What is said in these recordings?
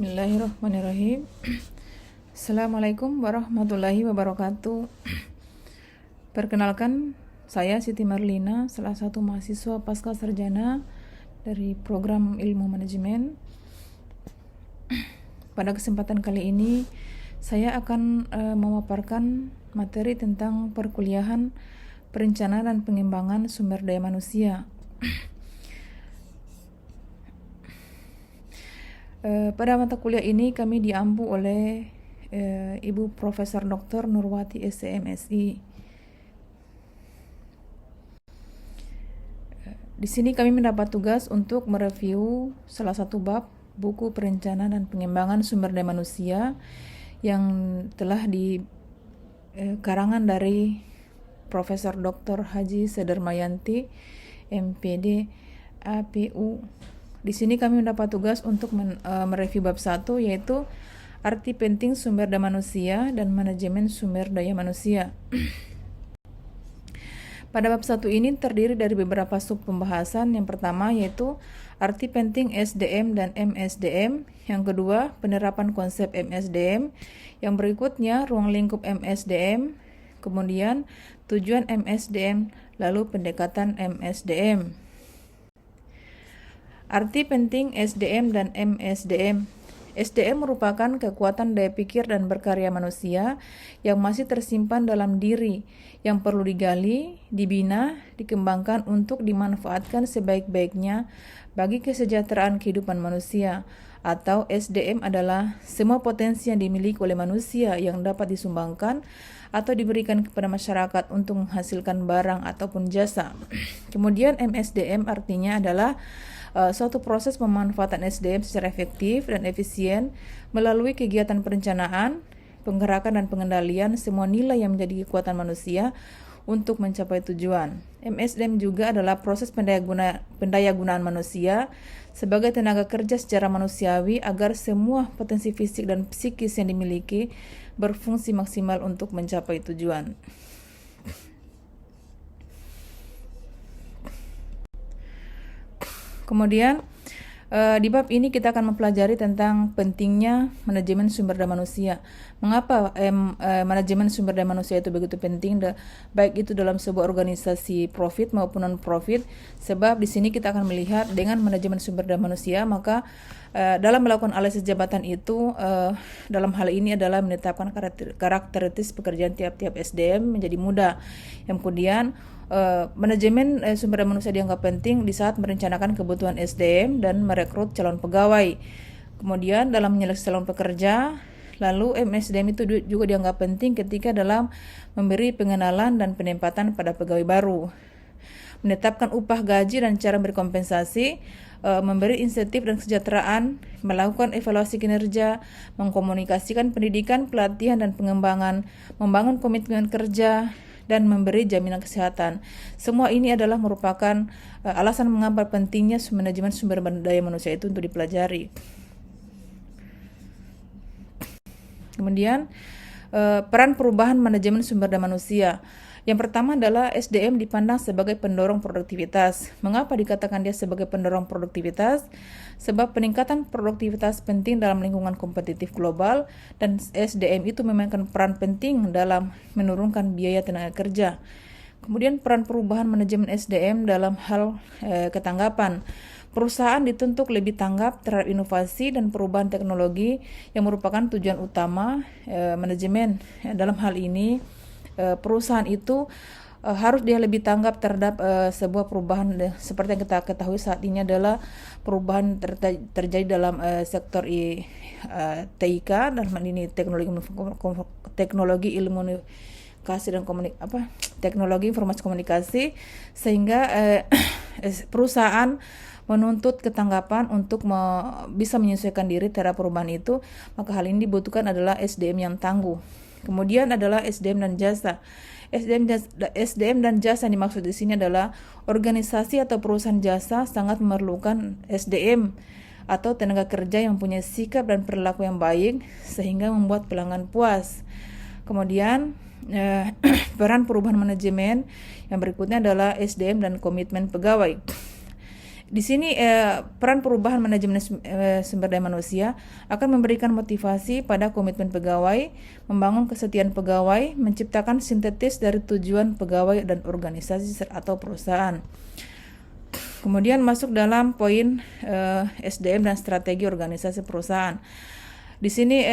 Bismillahirrahmanirrahim. Assalamualaikum warahmatullahi wabarakatuh. Perkenalkan, saya Siti Marlina, salah satu mahasiswa pasca sarjana dari program ilmu manajemen. Pada kesempatan kali ini, saya akan memaparkan materi tentang perkuliahan perencanaan dan pengembangan sumber daya manusia. Pada mata kuliah ini kami diampu oleh Ibu Profesor Dr. Nurwati SMSI. Di sini kami mendapat tugas untuk mereview salah satu bab buku perencanaan dan pengembangan sumber daya manusia yang telah karangan dari Profesor Dr. Haji Sedermayanti, MPD, APU. Di sini kami mendapat tugas untuk mereview bab 1, yaitu arti penting sumber daya manusia dan manajemen sumber daya manusia. Pada bab 1 ini terdiri dari beberapa sub pembahasan. Yang pertama yaitu arti penting SDM dan MSDM. Yang kedua, penerapan konsep MSDM. Yang berikutnya, ruang lingkup MSDM. Kemudian, tujuan MSDM, lalu pendekatan MSDM. Arti penting SDM dan MSDM. SDM merupakan kekuatan daya pikir dan berkarya manusia yang masih tersimpan dalam diri, yang perlu digali, dibina, dikembangkan untuk dimanfaatkan sebaik-baiknya bagi kesejahteraan kehidupan manusia. Atau SDM adalah semua potensi yang dimiliki oleh manusia yang dapat disumbangkan atau diberikan kepada masyarakat untuk menghasilkan barang ataupun jasa. Kemudian MSDM artinya adalah suatu proses pemanfaatan SDM secara efektif dan efisien melalui kegiatan perencanaan, penggerakan dan pengendalian semua nilai yang menjadi kekuatan manusia untuk mencapai tujuan. MSDM juga adalah proses pendayagunaan manusia sebagai tenaga kerja secara manusiawi agar semua potensi fisik dan psikis yang dimiliki berfungsi maksimal untuk mencapai tujuan. Kemudian di bab ini kita akan mempelajari tentang pentingnya manajemen sumber daya manusia. Mengapa manajemen sumber daya manusia itu begitu penting, baik itu dalam sebuah organisasi profit maupun non-profit? Sebab di sini kita akan melihat dengan manajemen sumber daya manusia, maka dalam melakukan analisis jabatan itu, dalam hal ini adalah menetapkan karakteristik pekerjaan tiap-tiap SDM menjadi mudah. Yang kemudian manajemen sumber daya manusia dianggap penting di saat merencanakan kebutuhan SDM dan merekrut calon pegawai. Kemudian dalam menyeleksi calon pekerja, lalu MSDM itu juga dianggap penting ketika dalam memberi pengenalan dan penempatan pada pegawai baru, menetapkan upah, gaji dan cara berkompensasi, memberi insentif dan kesejahteraan, melakukan evaluasi kinerja, mengkomunikasikan pendidikan, pelatihan dan pengembangan, membangun komitmen kerja, dan memberi jaminan kesehatan. Semua ini adalah merupakan alasan mengapa pentingnya manajemen sumber daya manusia itu untuk dipelajari. Kemudian peran perubahan manajemen sumber daya manusia. Yang pertama adalah SDM dipandang sebagai pendorong produktivitas. Mengapa dikatakan dia sebagai pendorong produktivitas? Sebab peningkatan produktivitas penting dalam lingkungan kompetitif global dan SDM itu memainkan peran penting dalam menurunkan biaya tenaga kerja. Kemudian peran perubahan manajemen SDM dalam hal ketanggapan. Perusahaan dituntut lebih tanggap terhadap inovasi dan perubahan teknologi yang merupakan tujuan utama manajemen. Dalam hal ini perusahaan itu harus dia lebih tanggap terhadap sebuah perubahan seperti yang kita ketahui saat ini adalah perubahan terjadi dalam sektor TIK dan ini teknologi ilmu komunikasi dan teknologi informasi komunikasi, sehingga perusahaan menuntut ketanggapan untuk bisa menyesuaikan diri terhadap perubahan itu. Maka hal ini dibutuhkan adalah SDM yang tangguh. Kemudian adalah SDM dan jasa. SDM dan jasa yang dimaksud di sini adalah organisasi atau perusahaan jasa sangat memerlukan SDM atau tenaga kerja yang punya sikap dan perilaku yang baik sehingga membuat pelanggan puas. Kemudian peran perubahan manajemen yang berikutnya adalah SDM dan komitmen pegawai. Di sini peran perubahan manajemen sumber daya manusia akan memberikan motivasi pada komitmen pegawai, membangun kesetiaan pegawai, menciptakan sintetis dari tujuan pegawai dan organisasi atau perusahaan. Kemudian masuk dalam poin SDM dan strategi organisasi perusahaan. Di sini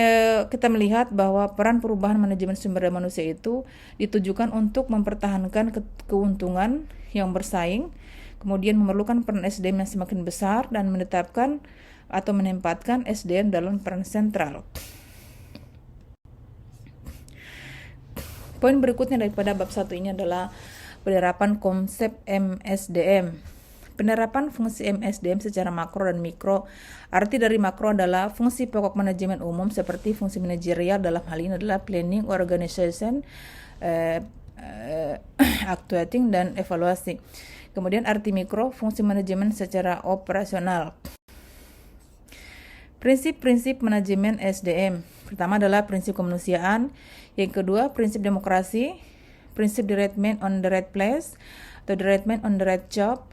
kita melihat bahwa peran perubahan manajemen sumber daya manusia itu ditujukan untuk mempertahankan keuntungan yang bersaing, kemudian memerlukan peran SDM yang semakin besar dan menetapkan atau menempatkan SDM dalam peran sentral. Poin berikutnya daripada bab 1 ini adalah penerapan konsep MSDM. Penerapan fungsi MSDM secara makro dan mikro. Arti dari makro adalah fungsi pokok manajemen umum seperti fungsi manajerial, dalam hal ini adalah planning, organization, actuating, dan evaluasi. Kemudian arti mikro, fungsi manajemen secara operasional. Prinsip-prinsip manajemen SDM. Pertama adalah prinsip kemanusiaan. Yang kedua, prinsip demokrasi. Prinsip the right man on the right place atau the right man on the right job.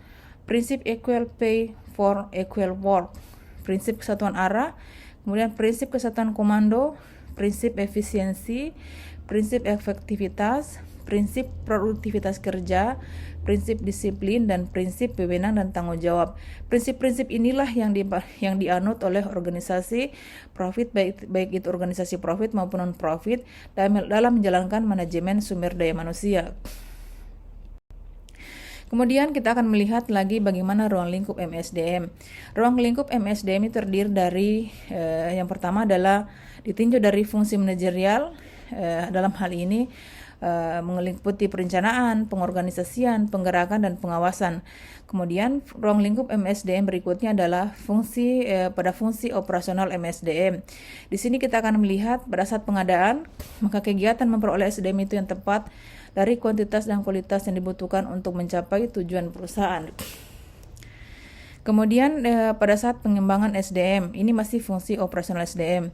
Prinsip equal pay for equal work. Prinsip kesatuan arah. Kemudian prinsip kesatuan komando. Prinsip efisiensi. Prinsip efektivitas. Prinsip produktivitas kerja, prinsip disiplin, dan prinsip wewenang dan tanggung jawab. Prinsip-prinsip inilah yang dianut oleh organisasi profit, baik itu organisasi profit maupun non-profit, dalam menjalankan manajemen sumber daya manusia. Kemudian kita akan melihat lagi bagaimana ruang lingkup MSDM. Ruang lingkup MSDM ini terdiri dari yang pertama adalah ditinjau dari fungsi manajerial, dalam hal ini meliputi perencanaan, pengorganisasian, penggerakan, dan pengawasan. Kemudian ruang lingkup MSDM berikutnya adalah fungsi operasional MSDM. Di sini kita akan melihat pada saat pengadaan, maka kegiatan memperoleh SDM itu yang tepat dari kuantitas dan kualitas yang dibutuhkan untuk mencapai tujuan perusahaan. Kemudian pada saat pengembangan SDM, ini masih fungsi operasional SDM.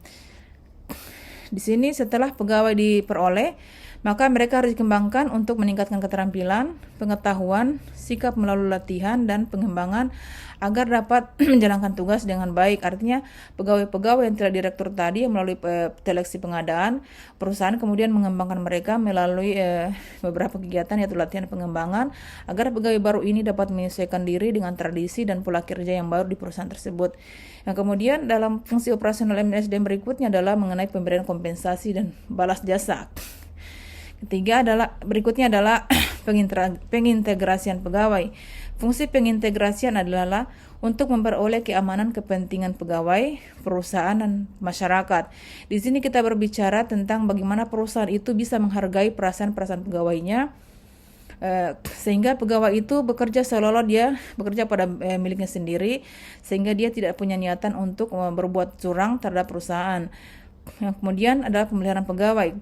Di sini setelah pegawai diperoleh, maka mereka harus dikembangkan untuk meningkatkan keterampilan, pengetahuan, sikap melalui latihan, dan pengembangan agar dapat menjalankan tugas dengan baik. Artinya pegawai-pegawai yang telah direktur tadi melalui seleksi pengadaan, perusahaan kemudian mengembangkan mereka melalui beberapa kegiatan yaitu latihan pengembangan agar pegawai baru ini dapat menyesuaikan diri dengan tradisi dan pola kerja yang baru di perusahaan tersebut. Yang kemudian dalam fungsi operasional MSDM berikutnya adalah mengenai pemberian kompensasi dan balas jasa. Berikutnya adalah pengintegrasian pegawai. Fungsi pengintegrasian adalah untuk memperoleh keamanan kepentingan pegawai, perusahaan, dan masyarakat. Di sini kita berbicara tentang bagaimana perusahaan itu bisa menghargai perasaan-perasaan pegawainya, sehingga pegawai itu bekerja seolah-olah dia bekerja pada miliknya sendiri, sehingga dia tidak punya niatan untuk berbuat curang terhadap perusahaan. Yang kemudian adalah pemeliharaan pegawai.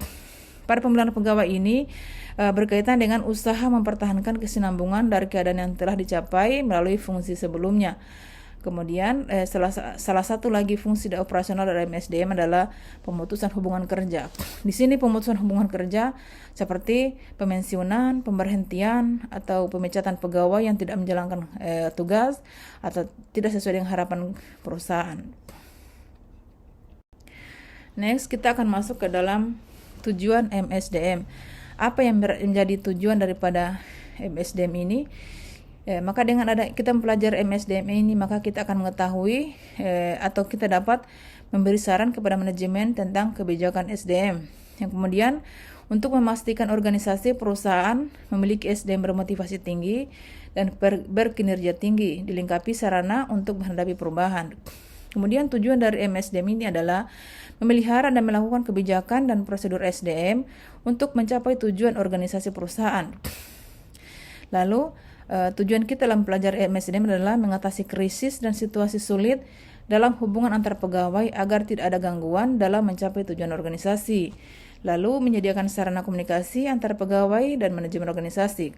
Pada pemeliharaan pegawai ini berkaitan dengan usaha mempertahankan kesinambungan dari keadaan yang telah dicapai melalui fungsi sebelumnya. Kemudian salah satu lagi fungsi operasional dari MSDM adalah pemutusan hubungan kerja. Di sini pemutusan hubungan kerja seperti pemensiunan, pemberhentian, atau pemecatan pegawai yang tidak menjalankan tugas atau tidak sesuai dengan harapan perusahaan. Next, kita akan masuk ke dalam tujuan MSDM. Apa yang menjadi tujuan daripada MSDM ini? Maka dengan kita mempelajari MSDM ini, maka kita akan mengetahui atau kita dapat memberi saran kepada manajemen tentang kebijakan SDM. Yang kemudian untuk memastikan organisasi perusahaan memiliki SDM bermotivasi tinggi dan berkinerja tinggi, dilengkapi sarana untuk menghadapi perubahan. Kemudian tujuan dari MSDM ini adalah memelihara dan melakukan kebijakan dan prosedur SDM untuk mencapai tujuan organisasi perusahaan. Lalu tujuan kita dalam belajar MSDM adalah mengatasi krisis dan situasi sulit dalam hubungan antar pegawai agar tidak ada gangguan dalam mencapai tujuan organisasi. Lalu menyediakan sarana komunikasi antar pegawai dan manajemen organisasi.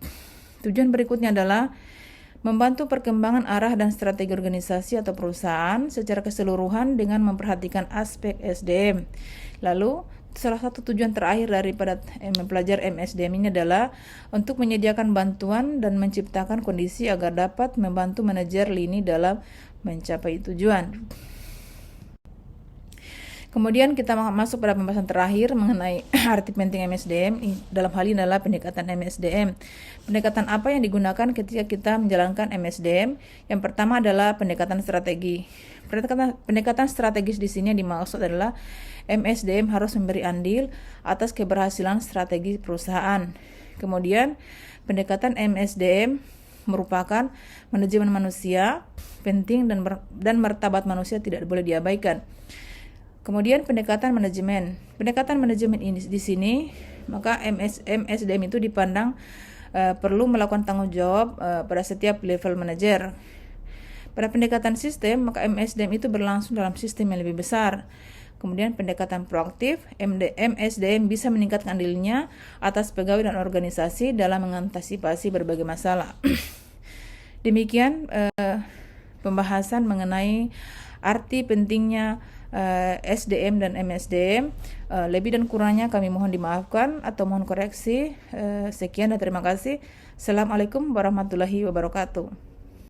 Tujuan berikutnya adalah membantu perkembangan arah dan strategi organisasi atau perusahaan secara keseluruhan dengan memperhatikan aspek SDM. Lalu, salah satu tujuan terakhir daripada mempelajari MSDM ini adalah untuk menyediakan bantuan dan menciptakan kondisi agar dapat membantu manajer lini dalam mencapai tujuan. Kemudian kita masuk pada pembahasan terakhir mengenai arti penting MSDM. Dalam hal ini adalah pendekatan MSDM. Pendekatan apa yang digunakan ketika kita menjalankan MSDM? Yang pertama adalah pendekatan strategi. Pendekatan strategis di sini dimaksud adalah MSDM harus memberi andil atas keberhasilan strategi perusahaan. Kemudian pendekatan MSDM merupakan manajemen manusia penting dan martabat manusia tidak boleh diabaikan. Kemudian pendekatan manajemen. Pendekatan manajemen ini di sini, maka MSDM itu dipandang perlu melakukan tanggung jawab pada setiap level manajer. Pada pendekatan sistem, maka MSDM itu berlangsung dalam sistem yang lebih besar. Kemudian pendekatan proaktif, MSDM bisa meningkatkan andilnya atas pegawai dan organisasi dalam mengantisipasi berbagai masalah. Demikian pembahasan mengenai arti pentingnya SDM dan MSDM. Lebih dan kurangnya kami mohon dimaafkan atau mohon koreksi. Sekian dan terima kasih. Assalamualaikum warahmatullahi wabarakatuh.